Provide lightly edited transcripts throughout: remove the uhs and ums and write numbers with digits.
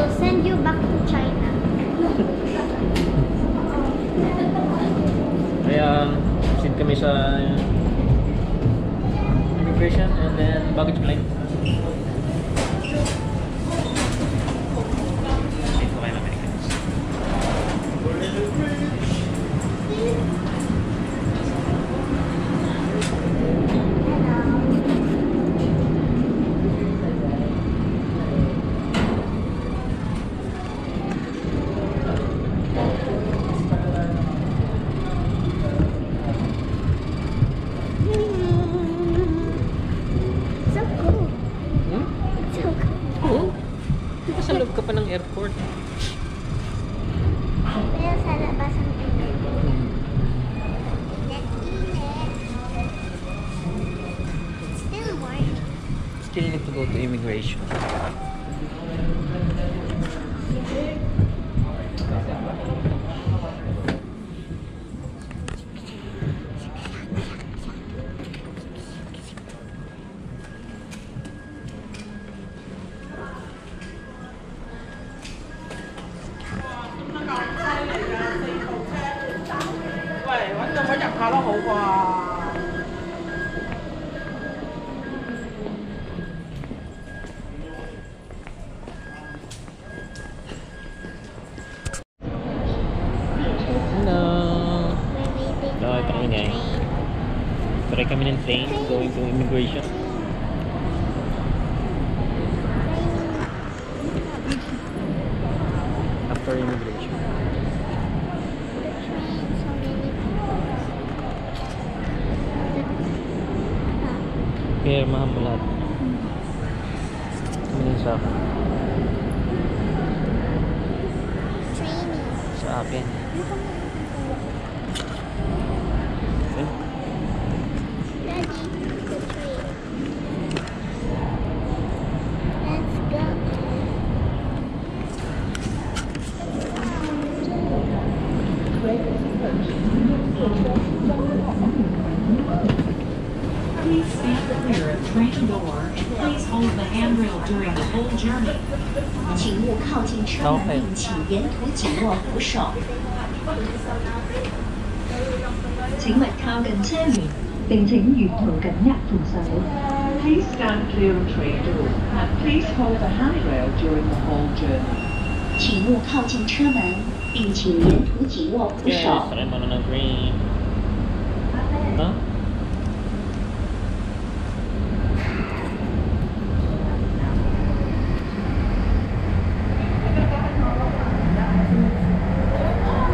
will send you back to China. Kaya, sit kami sa immigration and then baggage claim. Dito kayo ng Americans. So cool. Hmm? So cool. Oo. Dito sa loob ka pa ng airport. Pero sa labas ang init. Still warm. Still need to go to immigration. Hello. We're waiting for Ito kami our ngayon. train. Sakay kami ng train going to immigration. After immigration. Kaya mahal mo lahat. Kami din sa akin. Okay. Daddy, the train. Let's go. Please stand clear of train door and please hold the handrail during the whole journey. 请勿靠近车门，并请沿途紧握扶手。請勿靠近車門，並請沿途緊握扶手。Please stand clear of train door and please hold the handrail during the whole journey. 請勿靠近車門，並請沿途緊握扶 Yes, 手。 sakay mo na ng train. Huh? Please hold the handrail during the whole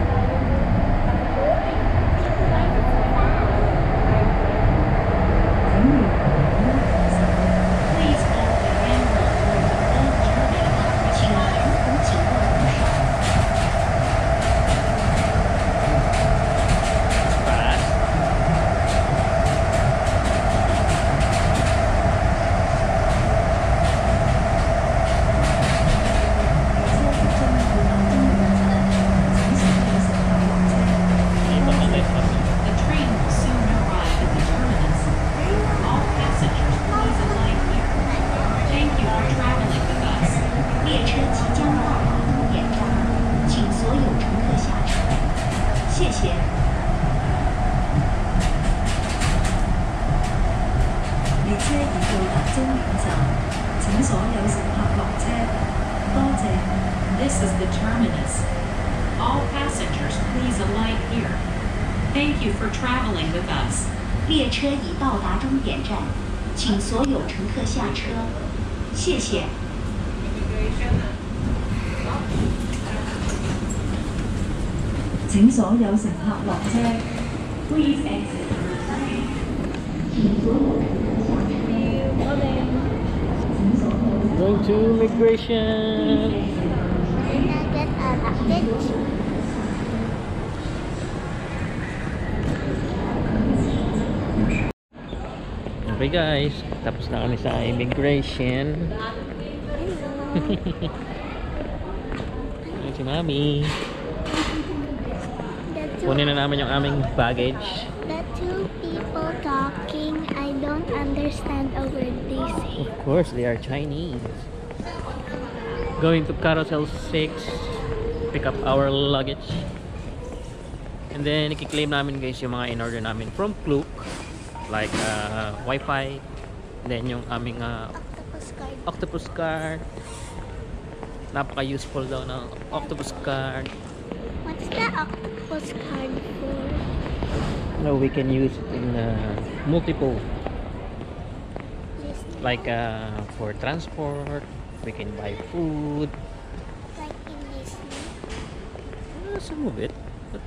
journey. 請沿途緊握扶手。 Fast. The train will soon arrive at the terminus. All passengers please alight here. Thank you for traveling with us. 列車即將到達終點站，請所有乘客下車。謝謝。列車已到達終點站，請所有乘客落車。多謝。This is the terminus. All passengers please alight here. Thank you for traveling with us. 列車已到達終點站，請所有乘客下車。謝謝。請所有乘客落車。Please exit. 請所有乘客下車。請所有乘客 Going to immigration. Can I get a package? Okay guys, tapos na kami sa immigration. Ayan si Mami. Kunin na namin yung aming baggage. The two people talking, I don't understand a word they say. Of course, they are Chinese. going to Carousel 6, pick up our luggage, and then i-claim namin guys yung mga in-order namin from Klook, like Wi-Fi, then yung aming Octopus card. octopus card. Napaka-useful daw ng octopus card. What's the octopus card for? No, we can use it in multiple, Just like for transport, we can buy food, like in Disney. some of it. But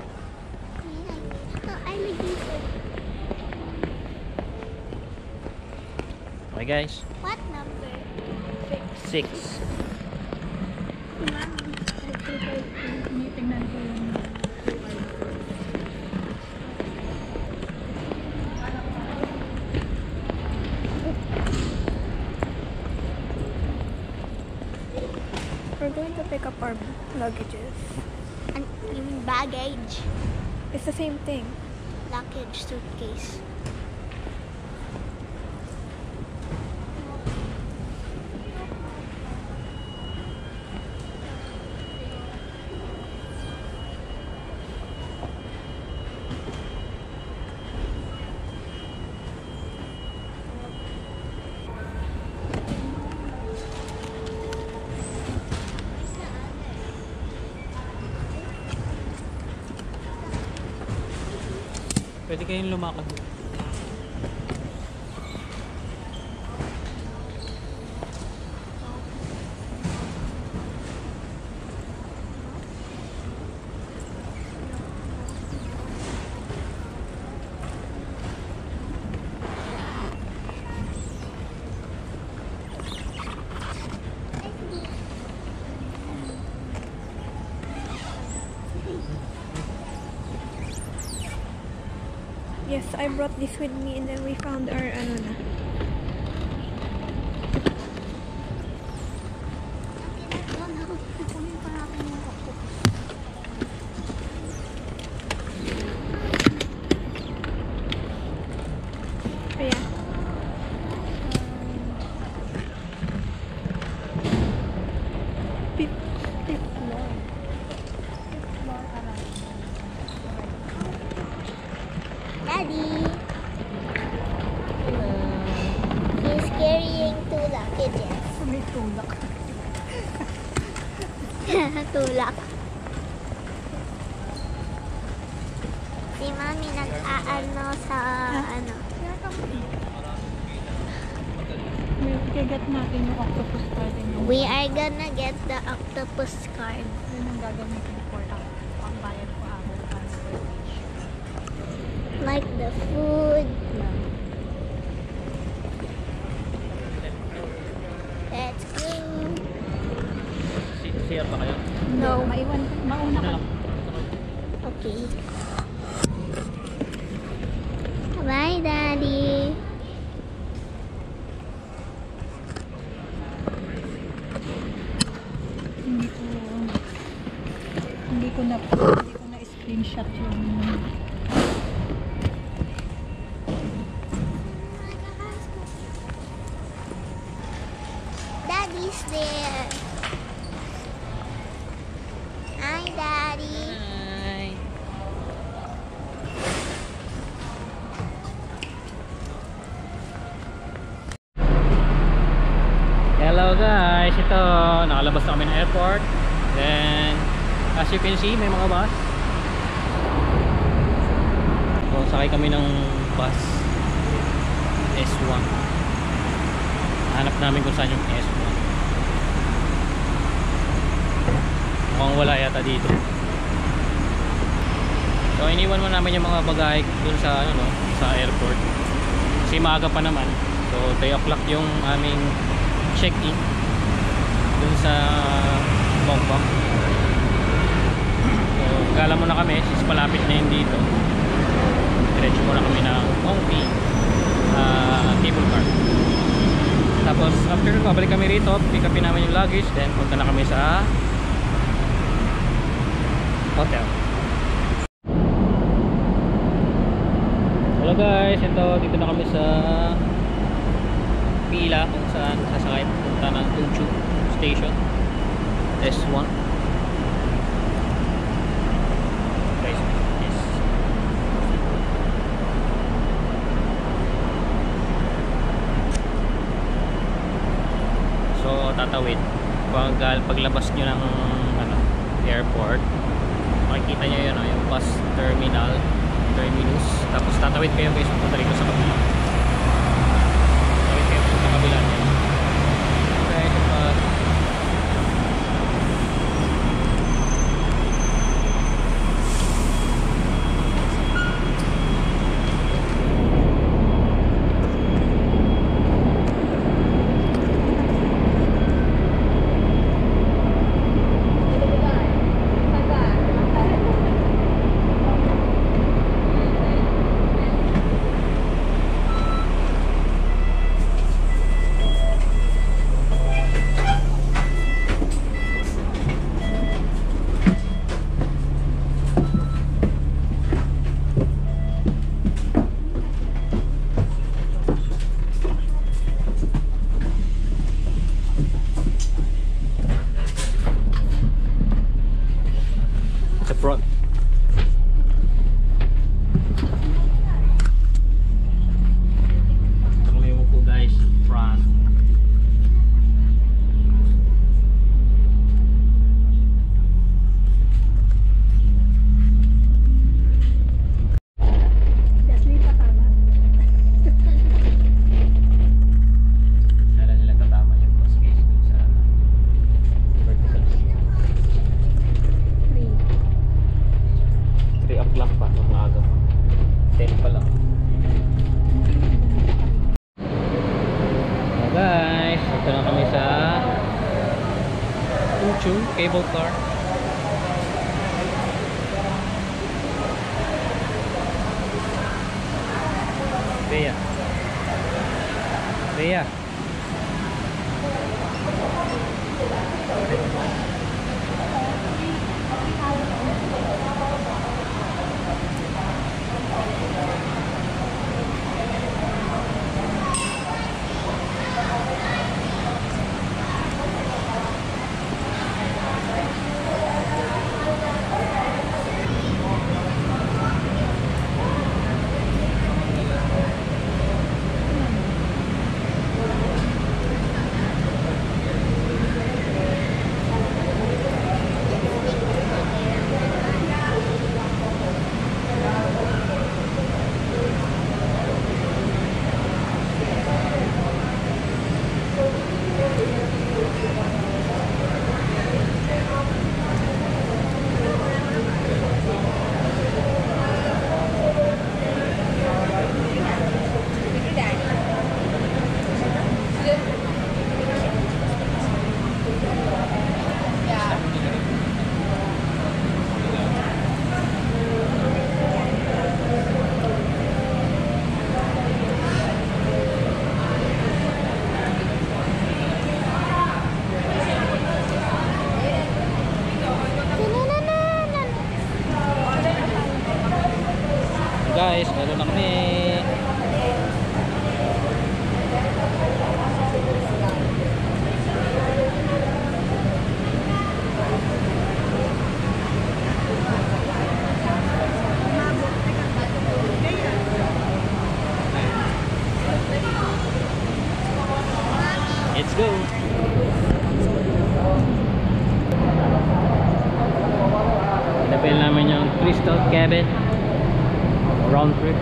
Oh, I like this one. okay guys, What number? 6. Tingnan ko yung We're going to pick up our luggages. And you mean baggage? It's the same thing. Luggage, suitcase. Pwede kayong lumakad. Yes, I brought this with me and then we found our ano na. Kaya, fifth floor. Daddy. He's carrying 2 luggages. May tulak. Tulak. Si Mami nag-aano sa ano. may kagat natin yung octopus card yung We are gonna get the octopus card. yun ang gagamitin for ang bayad ko ako transfer each. Like the food. Let's go. CR pa kayo? No. Mauna ka. Okay. Bye, Daddy. Hindi ko na screenshot yung Daddy's there. Hi, Daddy. Hi. Hello guys, ito nakalabas na kami ng airport. Then as you can see, may mga bus. So sakay kami ng bus S1. Hanap namin kung saan yung S1. Mukhang wala yata dito. So iniwan mo namin yung mga bagahe dun sa ano, no, sa airport. Kasi maaga pa naman. So 3 o'clock yung aming check-in dun sa Bangkok. So gala mo na kami since malapit na yun dito. Diretso mo na kami ng Hongpi cable car. Tapos after babalik kami rito, pick upin namin yung luggage, then punta na kami sa hotel. Hello guys, dito na kami sa pila kung saan sasakay punta ng Tuchu station. S1. Guys, yes. So tatawid paglabas nyo ng ano, airport, makikita nyo yun, yung bus terminus, tapos tatawid kayo guys papunta rito sa kabila. Tatawid kayo sa kabila niya. Okay, ito pa. Front. Ito kami mo po guys, front. Kala nila tatama yung bus guys dun sa vertical. 3 o'clock pa, umaga. 10 pa lang. So guys, ito na kami sa Chungchung cable car. Bea. Bea. Guys, meron na kami. Let's go. Pinapil namin yung Crystal Cabin round trip.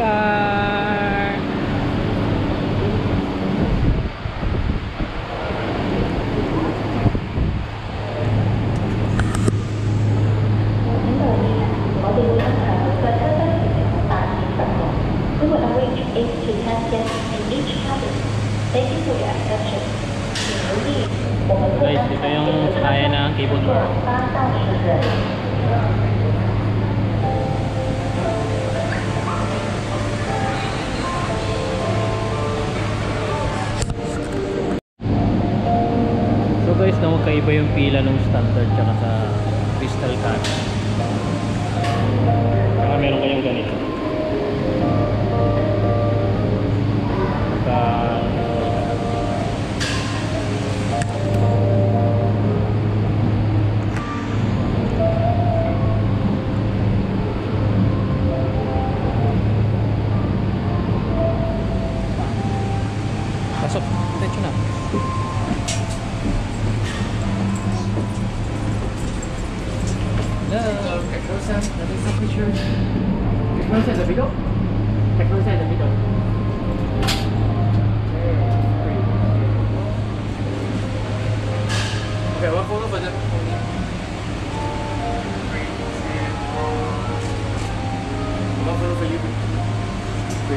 car. We will arrange 8 to 10 guests in each cabin. Thank you for your attention. 请留意，我们会 Guys, 安 ito 排 yung 9 sakaya ng cable car. 到10人。 So guys, na magkaiba yung pila ng standard tsaka sa crystal cut. Saka meron kayong ganito. Pasok, diretso na. Okay, one photo for them only. One photo for you. 3, 2,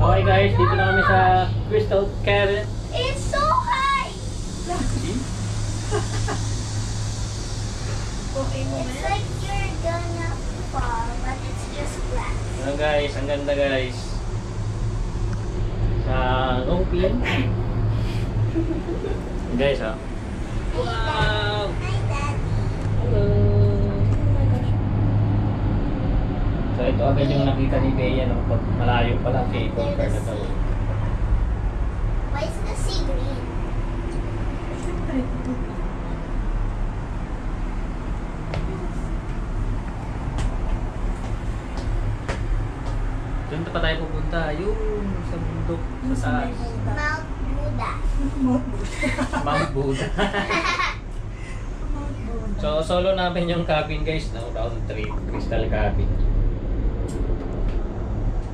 1. Okay guys, dito na kami sa Crystal Cabin. It's so high! It's like you're gonna fall, but it's just flat. Ano guys, ang ganda guys. Sa Longpin. Guys ha. Wow! Hi, Dad. Hello! So ito agad yung nakita ni Bea no, pag malayo pa lang cable car na to. Why is the sea green? Doon pa tayo pupunta, yung sa bundok, sa taas. Mount Buddha. Mount Buddha. So solo namin yung cabin guys, no? Round trip, crystal cabin.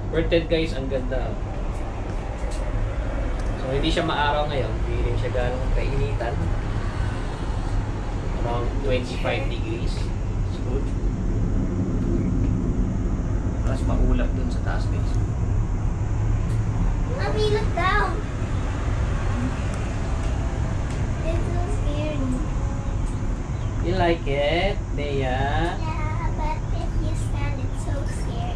Worth it guys, ang ganda. So hindi siya maaraw ngayon, hindi rin siya ganong kainitan. Around 25 degrees. It's good. Tapos maulap dun sa taas guys. Mommy, look down. It's so scary. You like it, Bea? Yeah, but if you stand, it's so scary.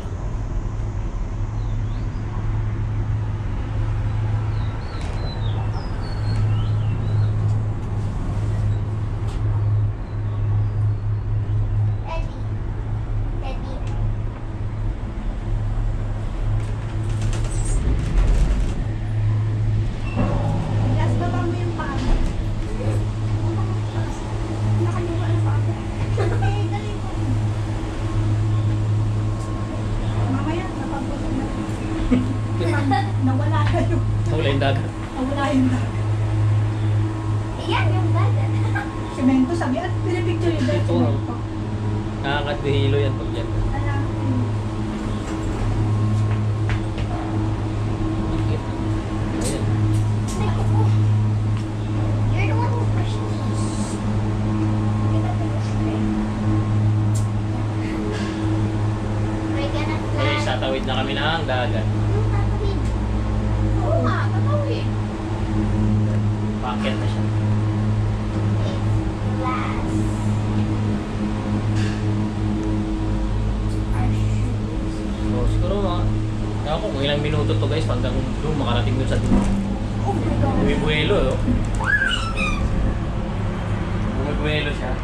Eddie. Eddie. Gas baba mo yung paa. Nakaliwa na pa ako. Eh, dali mo. Mamaya, napagpapag na. Nawala na yung, Wala yung dagat. nawala yung dagat. Yan yung dagat. Semento, sabi at pinipicture yung dagat. Ito, Semento. Nakakadihilo yan pag yan. Alam ko. Ayan. You're the one who pushed me. Look at the screen. We're gonna fly. Okay, tatawid na kami ng dagat. Yung tatawid. Oo nga, tatawid. Paakyat na siya. It's glass. Our shoes. So, siguro ako kung ilang minuto to guys, hanggang doon makarating doon sa dulo. Oh my God. Bumibuelo, no? Bumibuelo siya.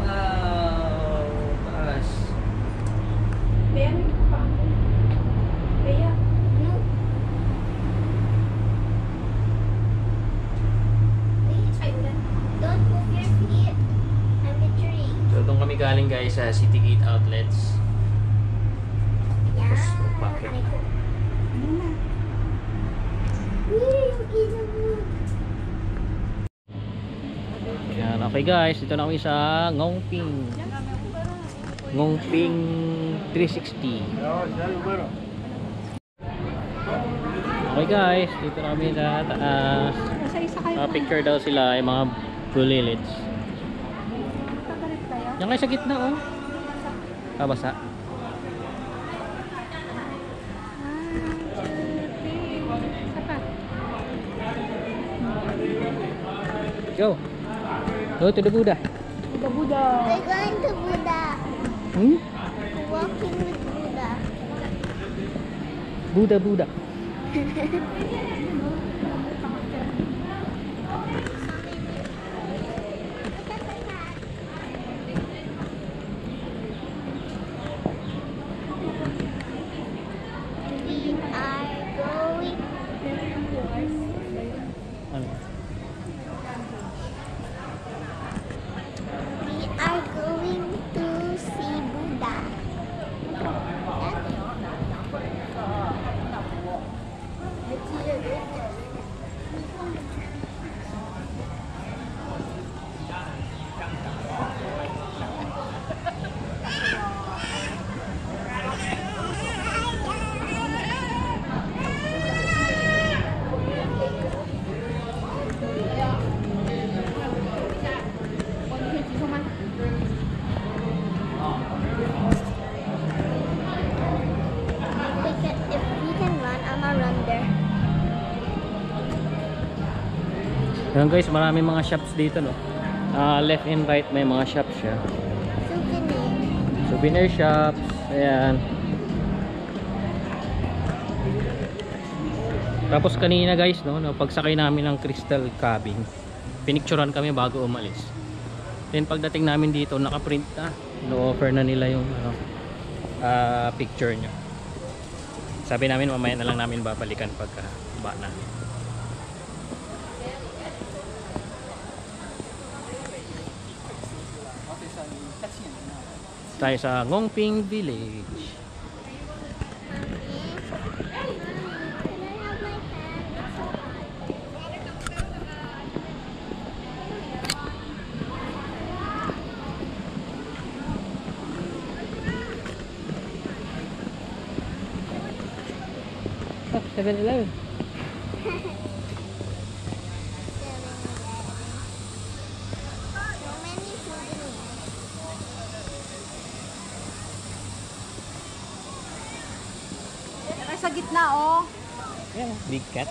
Wow! Taas. Bea, may pa ako. Bea. No. Wait, don't move your feet. I'm picturing. So, doon kami galing guys sa City Gate Outlets. Yeah. Bakit? Ano na? Woo, yung ilog. Kaya Okay guys, dito na kami sa Ngongping 360. Okay guys, dito na kami sa taas. Picture daw sila yung mga bulilits. Yan kayo sa gitna oh. Kabasa. Go. Go to the Buddha. We're going to Buddha. Hmm? Walking with Buddha. Buddha. We are going to see Buddha. If we can run, I'ma run there. Yan guys, maraming mga shops dito no. Left and right may mga shops siya. Souvenir shops. Ayan. Tapos kanina guys no, pagsakay namin ng Crystal Cabin, pinicturean kami bago umalis. Then pagdating namin dito, naka-print na. No-offer na nila yung picture nyo. Sabi namin mamaya na lang namin babalikan pagka ba namin. Tayo sa Ngongping Village. Oh, 7-Eleven. So many souvenirs. Sa gitna, oh. Yeah, big cat.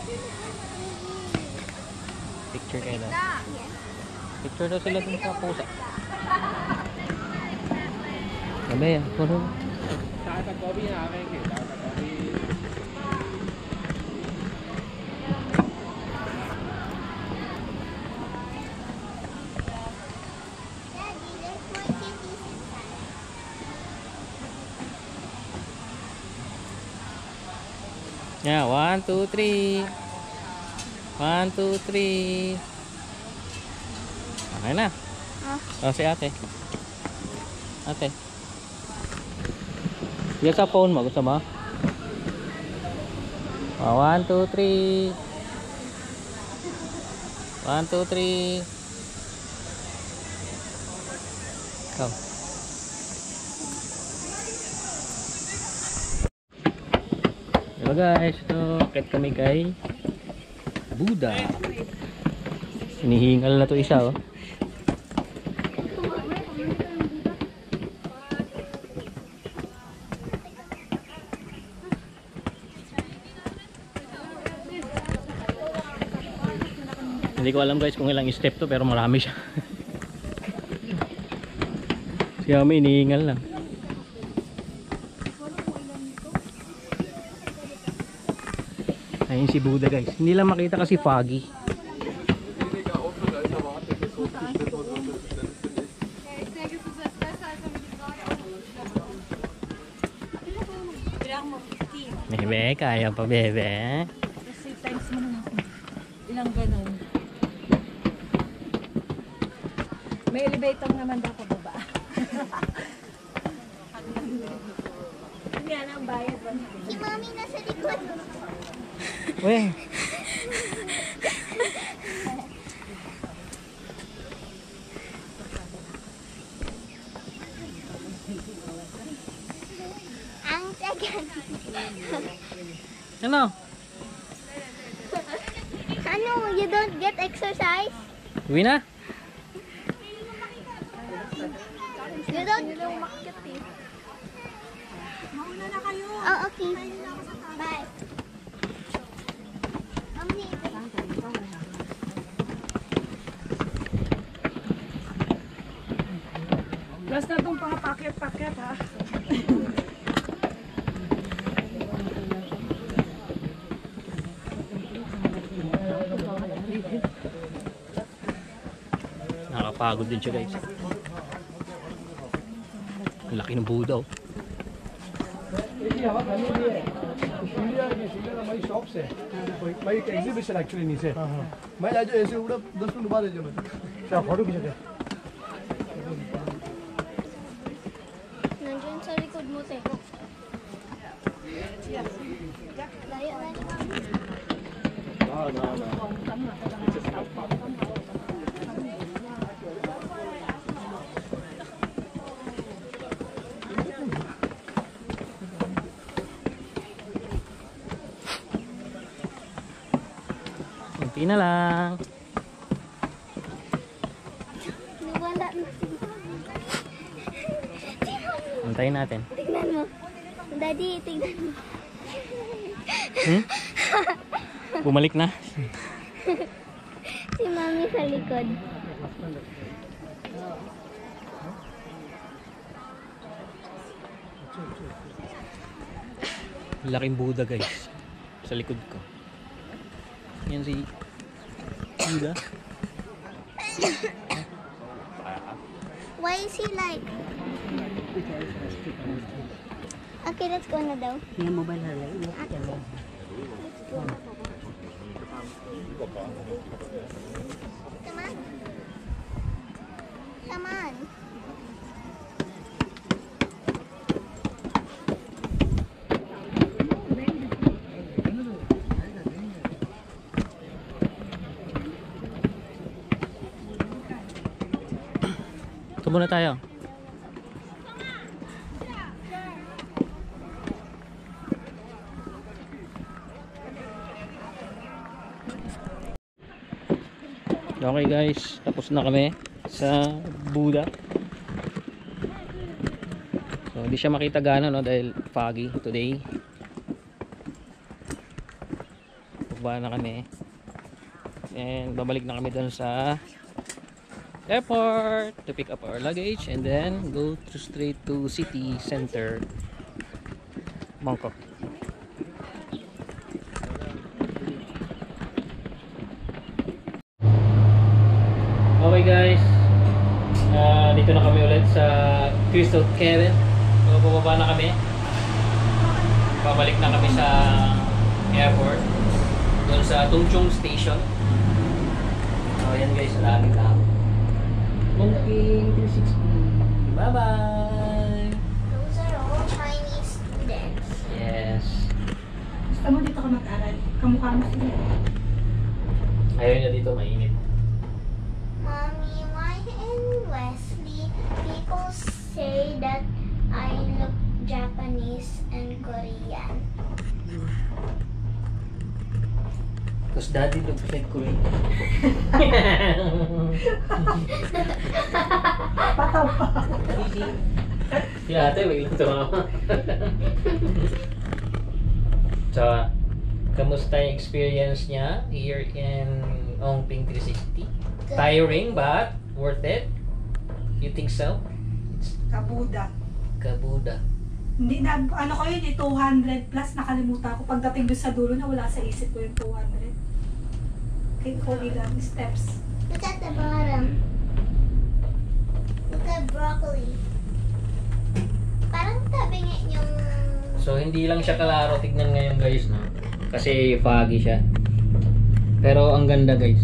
Picture kayo daw. Picture daw sila dun sa pusa. Sabi yan, puro. Daddy, there's more kitties inside. Yeah, 1, 2, 3. 1, 2, 3. Okay na. Oh, si ate. Ate. Yan sa phone mo, gusto mo? Oh, 1, 2, 3. 1, 2, 3. Go. Hello guys, ito, akit kami kay Buddha. Hinihingal na to isa oh. Hindi ko alam guys kung ilang step to pero marami siya. Siya may hinihingal lang. Ayun si Buddha guys. Hindi lang makita kasi foggy. Bebe, kaya pa bebe. Kasi times mo naman. Ilang ganun. May elevator naman daw pababa. Yan ang bayad. Si Mami nasa likod. Weh. Ano? Ano, you don't get exercise? Uwi na? You don't? Oh, okay. Bye. Plus na itong mga paket-paket ha. Nakakapagod din siya guys. Ang laki ng Buddha oh. India का हमारी शॉप से भाई एक exhibition actually नीचे मैं आज ऐसे उड़ा 10 मिनट बाद जो मैं क्या फोटो खींचे Nandiyan sa likod mo, te. Layo na. Kunti na lang. Nawala na. Antayin natin. Tignan mo. Daddy, tignan mo. Bumalik na. Si Mami sa likod. Laking Buddha guys. Sa likod ko. Yan si Buddha. Why is he like? Okay, let's go na daw. Let's go. Come on. Come on. Ito muna tayo. Okay guys, tapos na kami sa Buddha. So hindi siya makita gana no dahil foggy today. Baba na kami. And babalik na kami doon sa airport to pick up our luggage and then go straight to city center Bangkok. Okay guys, dito na kami ulit sa Crystal Cabin. So bababa na kami, babalik na kami sa airport doon sa Tung Chung Station. So yan guys, lagi lang Monkey 360. Bye bye. Those are all Chinese students. Yes. Gusto mo dito ka mag-aral? Kamukha mo sila. Ayaw niya dito, mainit. Mommy, why in Wesley people say that I look Japanese and Korean? Because daddy looks like Korean. Pataw pa. Si ate, biglang tumama. So, kamusta yung experience niya here in Ongping 360? Tiring but worth it? You think so? Kabuda. Kabuda. Hindi na, ano ko yun, 200 plus nakalimutan ko. Pagdating doon sa dulo na wala sa isip ko yung 200. Okay, ko ilang steps. Look at the bottom. Look at broccoli. Parang tabingin yung... So, hindi lang siya kalaro. Tignan ngayon guys, no? Kasi foggy siya. Pero ang ganda guys.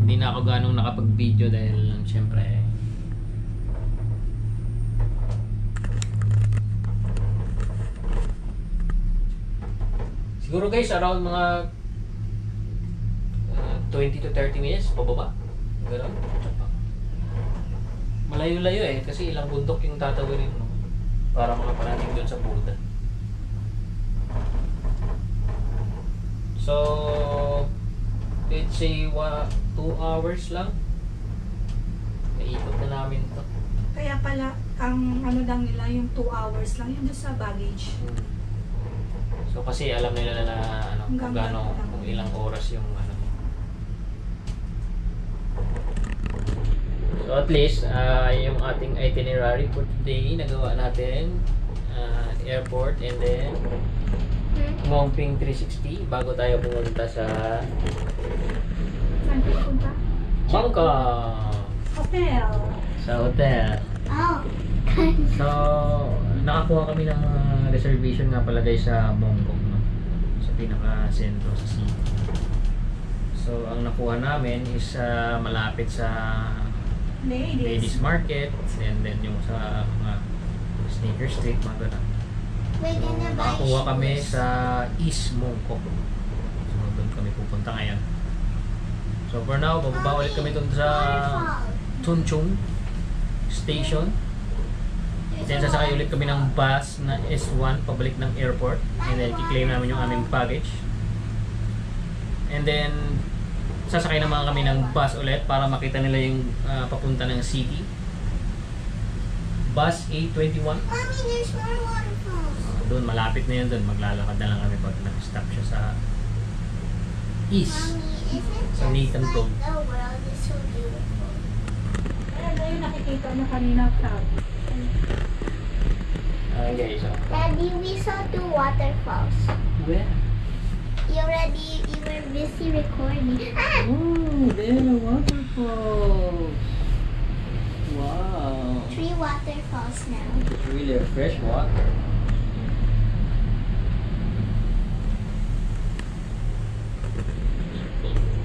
Hindi na ako ganong nakapag-video dahil syempre siguro guys around mga 20 to 30 minutes pababa. Gano'n. Malayo-layo eh kasi ilang bundok yung tatawirin mo. para makaparating doon sa Buddha. So, let's say 2 hours lang. Naikot na namin to. Kaya pala, ang ano lang nila, yung 2 hours lang, yun doon sa baggage. So kasi alam nila na ano, kung Hanggang gaano, lang. kung ilang oras yung ano. So at least, yung ating itinerary for today, nagawa natin. Airport and then Ngongping 360 bago tayo pumunta sa Saan kayo punta? Bangkok. Hotel. Sa hotel. Oh. So, nakakuha kami ng reservation nga pala guys sa Bangkok, no? Sa pinaka-sentro sa city. So, ang nakuha namin is malapit sa Ladies Market and then yung sa mga Sneaker Street, mga ganun. We're So, gonna buy nakakuha kami shoes. sa East Bangkok. So, doon kami pupunta ngayon. So, for now, bababa ulit kami doon sa Chunchung Station. Then sasakay ulit kami ng bus na S1 pabalik ng airport. And then i-claim namin yung aming baggage. And then sasakay naman kami ng bus ulit para makita nila yung papunta ng city. Bus 821. Mommy, there's more waterfalls. Doon, malapit na yun doon. Maglalakad na lang kami pag nag-stop siya sa east. Mommy, isn't Sa Nathan just Road. like the world is so beautiful? Ayan na yung nakikita mo kanina, Cloud. Okay, so. Daddy, we saw 2 waterfalls. Where? You were busy recording. Ah! Oh, there are waterfalls. Wow. 3 waterfalls now. It's really a fresh water.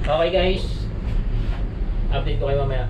Okay guys. Update ko kayo mamaya.